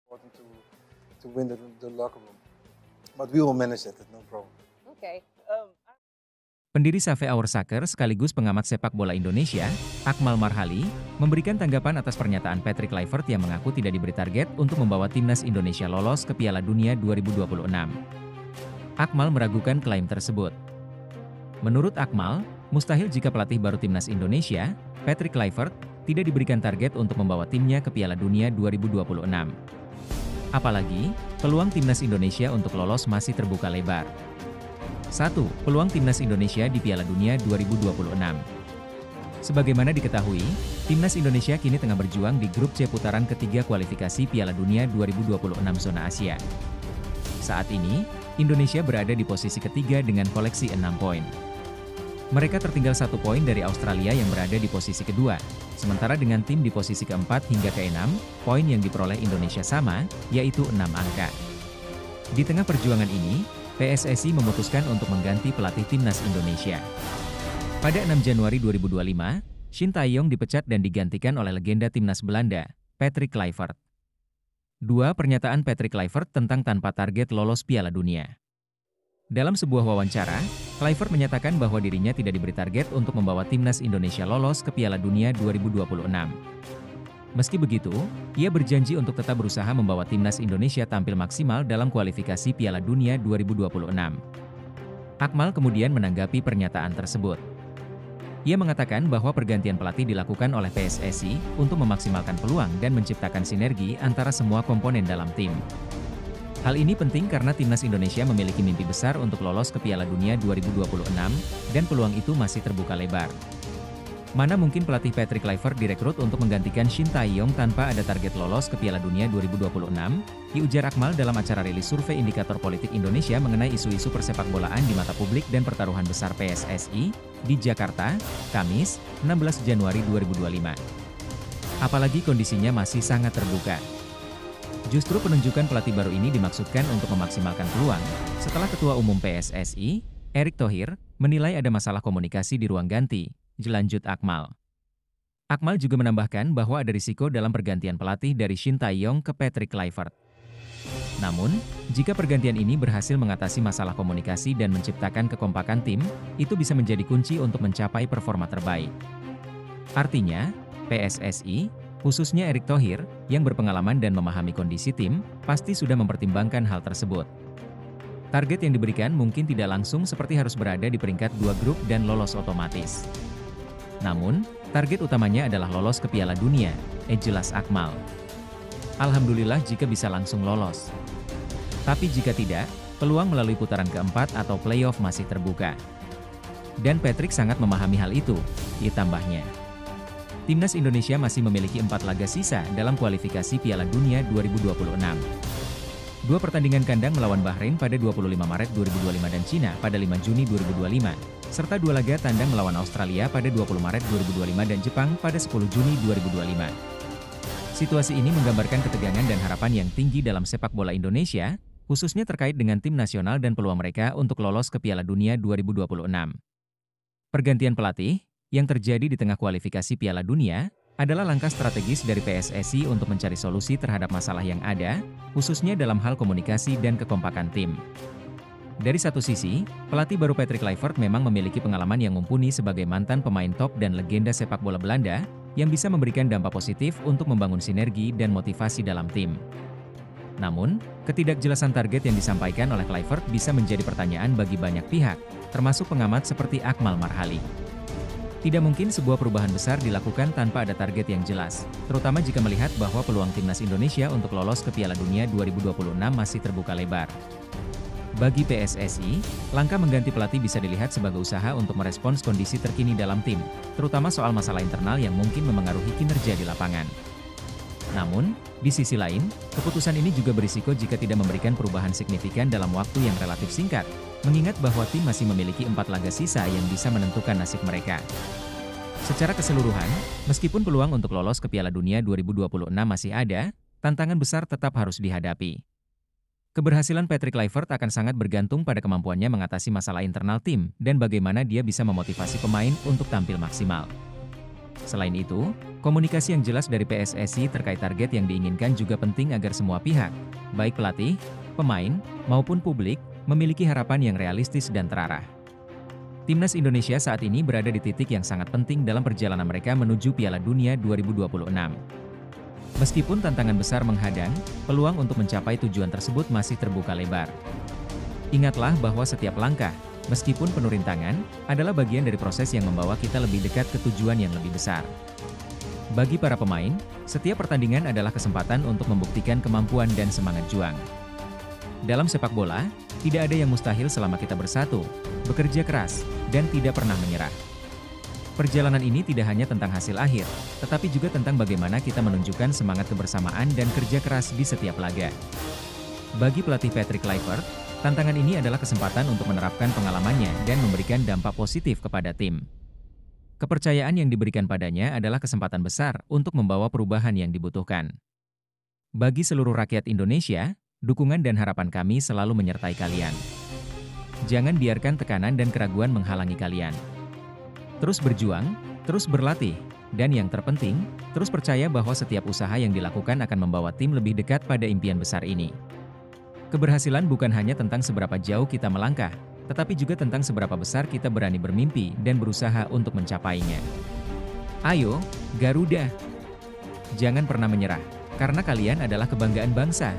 important to win the locker room. But we will manage that, no problem. Okay. Pendiri Save Our Soccer sekaligus pengamat sepak bola Indonesia, Akmal Marhali, memberikan tanggapan atas pernyataan Patrick Kluivert yang mengaku tidak diberi target untuk membawa timnas Indonesia lolos ke Piala Dunia 2026. Akmal meragukan klaim tersebut. Menurut Akmal, mustahil jika pelatih baru timnas Indonesia, Patrick Kluivert, tidak diberikan target untuk membawa timnya ke Piala Dunia 2026. Apalagi, peluang timnas Indonesia untuk lolos masih terbuka lebar. 1. Peluang timnas Indonesia di Piala Dunia 2026. Sebagaimana diketahui, timnas Indonesia kini tengah berjuang di grup C putaran ketiga kualifikasi Piala Dunia 2026 zona Asia. Saat ini, Indonesia berada di posisi ketiga dengan koleksi 6 poin. Mereka tertinggal 1 poin dari Australia yang berada di posisi kedua, sementara dengan tim di posisi keempat hingga ke-6, poin yang diperoleh Indonesia sama, yaitu 6 angka. Di tengah perjuangan ini, PSSI memutuskan untuk mengganti pelatih timnas Indonesia. Pada 6 Januari 2025, Shin Tae-yong dipecat dan digantikan oleh legenda timnas Belanda, Patrick Kluivert. 2. Pernyataan Patrick Kluivert tentang tanpa target lolos Piala Dunia. Dalam sebuah wawancara, Kluivert menyatakan bahwa dirinya tidak diberi target untuk membawa timnas Indonesia lolos ke Piala Dunia 2026. Meski begitu, ia berjanji untuk tetap berusaha membawa timnas Indonesia tampil maksimal dalam kualifikasi Piala Dunia 2026. Akmal kemudian menanggapi pernyataan tersebut. Ia mengatakan bahwa pergantian pelatih dilakukan oleh PSSI untuk memaksimalkan peluang dan menciptakan sinergi antara semua komponen dalam tim. Hal ini penting karena timnas Indonesia memiliki mimpi besar untuk lolos ke Piala Dunia 2026, dan peluang itu masih terbuka lebar. Mana mungkin pelatih Patrick Kluivert direkrut untuk menggantikan Shin Tae-yong tanpa ada target lolos ke Piala Dunia 2026, diujar Akmal dalam acara rilis survei indikator politik Indonesia mengenai isu-isu persepakbolaan di mata publik dan pertaruhan besar PSSI, di Jakarta, Kamis, 16 Januari 2025. Apalagi kondisinya masih sangat terbuka. Justru penunjukan pelatih baru ini dimaksudkan untuk memaksimalkan peluang, setelah Ketua Umum PSSI, Erick Thohir, menilai ada masalah komunikasi di ruang ganti. Lanjut Akmal. Akmal juga menambahkan bahwa ada risiko dalam pergantian pelatih dari Shin Tae-yong ke Patrick Kluivert. Namun, jika pergantian ini berhasil mengatasi masalah komunikasi dan menciptakan kekompakan tim, itu bisa menjadi kunci untuk mencapai performa terbaik. Artinya, PSSI, khususnya Erick Thohir, yang berpengalaman dan memahami kondisi tim, pasti sudah mempertimbangkan hal tersebut. Target yang diberikan mungkin tidak langsung seperti harus berada di peringkat 2 grup dan lolos otomatis. Namun, target utamanya adalah lolos ke Piala Dunia, jelas Akmal. Alhamdulillah jika bisa langsung lolos. Tapi jika tidak, peluang melalui putaran keempat atau playoff masih terbuka. Dan Patrick sangat memahami hal itu, ditambahnya. Timnas Indonesia masih memiliki 4 laga sisa dalam kualifikasi Piala Dunia 2026. 2 pertandingan kandang melawan Bahrain pada 25 Maret 2025 dan Cina pada 5 Juni 2025, serta 2 laga tandang melawan Australia pada 20 Maret 2025 dan Jepang pada 10 Juni 2025. Situasi ini menggambarkan ketegangan dan harapan yang tinggi dalam sepak bola Indonesia, khususnya terkait dengan tim nasional dan peluang mereka untuk lolos ke Piala Dunia 2026. Pergantian pelatih, yang terjadi di tengah kualifikasi Piala Dunia, adalah langkah strategis dari PSSI untuk mencari solusi terhadap masalah yang ada, khususnya dalam hal komunikasi dan kekompakan tim. Dari satu sisi, pelatih baru Patrick Kluivert memang memiliki pengalaman yang mumpuni sebagai mantan pemain top dan legenda sepak bola Belanda, yang bisa memberikan dampak positif untuk membangun sinergi dan motivasi dalam tim. Namun, ketidakjelasan target yang disampaikan oleh Kluivert bisa menjadi pertanyaan bagi banyak pihak, termasuk pengamat seperti Akmal Marhali. Tidak mungkin sebuah perubahan besar dilakukan tanpa ada target yang jelas, terutama jika melihat bahwa peluang timnas Indonesia untuk lolos ke Piala Dunia 2026 masih terbuka lebar. Bagi PSSI, langkah mengganti pelatih bisa dilihat sebagai usaha untuk merespons kondisi terkini dalam tim, terutama soal masalah internal yang mungkin memengaruhi kinerja di lapangan. Namun, di sisi lain, keputusan ini juga berisiko jika tidak memberikan perubahan signifikan dalam waktu yang relatif singkat, mengingat bahwa tim masih memiliki 4 laga sisa yang bisa menentukan nasib mereka. Secara keseluruhan, meskipun peluang untuk lolos ke Piala Dunia 2026 masih ada, tantangan besar tetap harus dihadapi. Keberhasilan Patrick Kluivert akan sangat bergantung pada kemampuannya mengatasi masalah internal tim dan bagaimana dia bisa memotivasi pemain untuk tampil maksimal. Selain itu, komunikasi yang jelas dari PSSI terkait target yang diinginkan juga penting agar semua pihak, baik pelatih, pemain, maupun publik, memiliki harapan yang realistis dan terarah. Timnas Indonesia saat ini berada di titik yang sangat penting dalam perjalanan mereka menuju Piala Dunia 2026. Meskipun tantangan besar menghadang, peluang untuk mencapai tujuan tersebut masih terbuka lebar. Ingatlah bahwa setiap langkah, meskipun penuh rintangan, adalah bagian dari proses yang membawa kita lebih dekat ke tujuan yang lebih besar. Bagi para pemain, setiap pertandingan adalah kesempatan untuk membuktikan kemampuan dan semangat juang. Dalam sepak bola, tidak ada yang mustahil selama kita bersatu, bekerja keras, dan tidak pernah menyerah. Perjalanan ini tidak hanya tentang hasil akhir, tetapi juga tentang bagaimana kita menunjukkan semangat kebersamaan dan kerja keras di setiap laga. Bagi pelatih Patrick Kluivert, tantangan ini adalah kesempatan untuk menerapkan pengalamannya dan memberikan dampak positif kepada tim. Kepercayaan yang diberikan padanya adalah kesempatan besar untuk membawa perubahan yang dibutuhkan. Bagi seluruh rakyat Indonesia, dukungan dan harapan kami selalu menyertai kalian. Jangan biarkan tekanan dan keraguan menghalangi kalian. Terus berjuang, terus berlatih, dan yang terpenting, terus percaya bahwa setiap usaha yang dilakukan akan membawa tim lebih dekat pada impian besar ini. Keberhasilan bukan hanya tentang seberapa jauh kita melangkah, tetapi juga tentang seberapa besar kita berani bermimpi dan berusaha untuk mencapainya. Ayo, Garuda! Jangan pernah menyerah, karena kalian adalah kebanggaan bangsa.